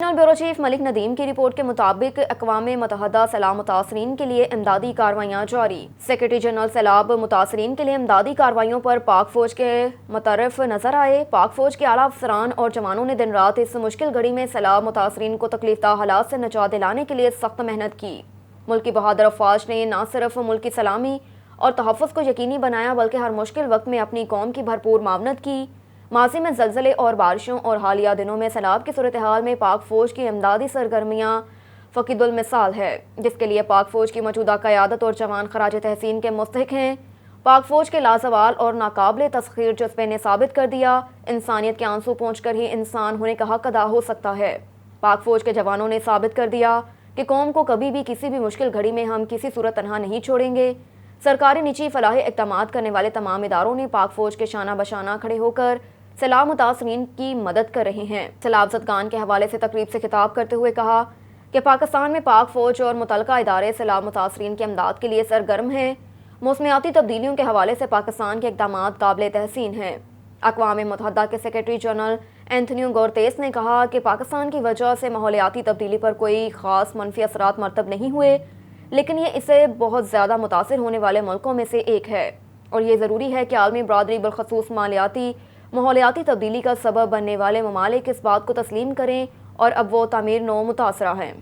National bureau chief ملک ندیم کی report کے مطابق اقوام متحدہ سیلاب متاثرین کے لیے امدادی کارروائیاں جاری۔ سیکرٹری جنرل سیلاب متاثرین کے لیے امدادی کارروائیوں پر پاک فوج کے متعارف نظر آئے۔ پاک فوج کے اعلیٰ افسران اور جوانوں نے دن رات اس مشکل گھڑی میں سیلاب متاثرین کو تکلیف دہ حالات سے نجات دلانے کے لیے سخت محنت کی۔ ملک کی بہادر افواج نے نہ صرف ملک کی سلامی اور تحفظ کو یقینی بنایا بلکہ ہر مشکل وقت میں اپنی قوم کی بھرپور معاونت کی۔ ماضی میں زلزلے اور بارشوں اور حالیہ دنوں میں سیلاب کی صورتحال میں پاک فوج کی امدادی سرگرمیاں فقید المثال ہے، جس کے لیے پاک فوج کی موجودہ قیادت اور جوان خراج تحسین کے مستحق ہیں۔ پاک فوج کے لازوال اور ناقابل تسخیر جذبے نے ثابت کر دیا، انسانیت کے آنسو پہنچ کر ہی انسان ہونے کا حق ادا ہو سکتا ہے۔ پاک فوج کے جوانوں نے ثابت کر دیا کہ قوم کو کبھی بھی کسی بھی مشکل گھڑی میں ہم کسی صورت تنہا نہیں چھوڑیں گے۔ سرکاری نجی فلاحی اقدامات کرنے والے تمام اداروں نے پاک فوج کے شانہ بشانہ کھڑے ہو کر سیلاب متاثرین کی مدد کر رہے ہیں۔ سیلاب زدگان کے حوالے سے تقریب سے خطاب کرتے ہوئے کہا کہ پاکستان میں پاک فوج اور متعلقہ ادارے سیلاب متاثرین کی امداد کے لیے سرگرم ہیں۔ موسمیاتی تبدیلیوں کے حوالے سے پاکستان کے اقدامات قابل تحسین ہیں۔ اقوام متحدہ کے سیکرٹری جنرل اینتھونیو گوتریس نے کہا کہ پاکستان کی وجہ سے ماحولیاتی تبدیلی پر کوئی خاص منفی اثرات مرتب نہیں ہوئے، لیکن یہ اسے بہت زیادہ متاثر ہونے والے ملکوں میں سے ایک ہے، اور یہ ضروری ہے کہ عالمی برادری بالخصوص ماحولیاتی تبدیلی کا سبب بننے والے ممالک اس بات کو تسلیم کریں اور اب وہ تعمیر نو متاثرہ ہیں۔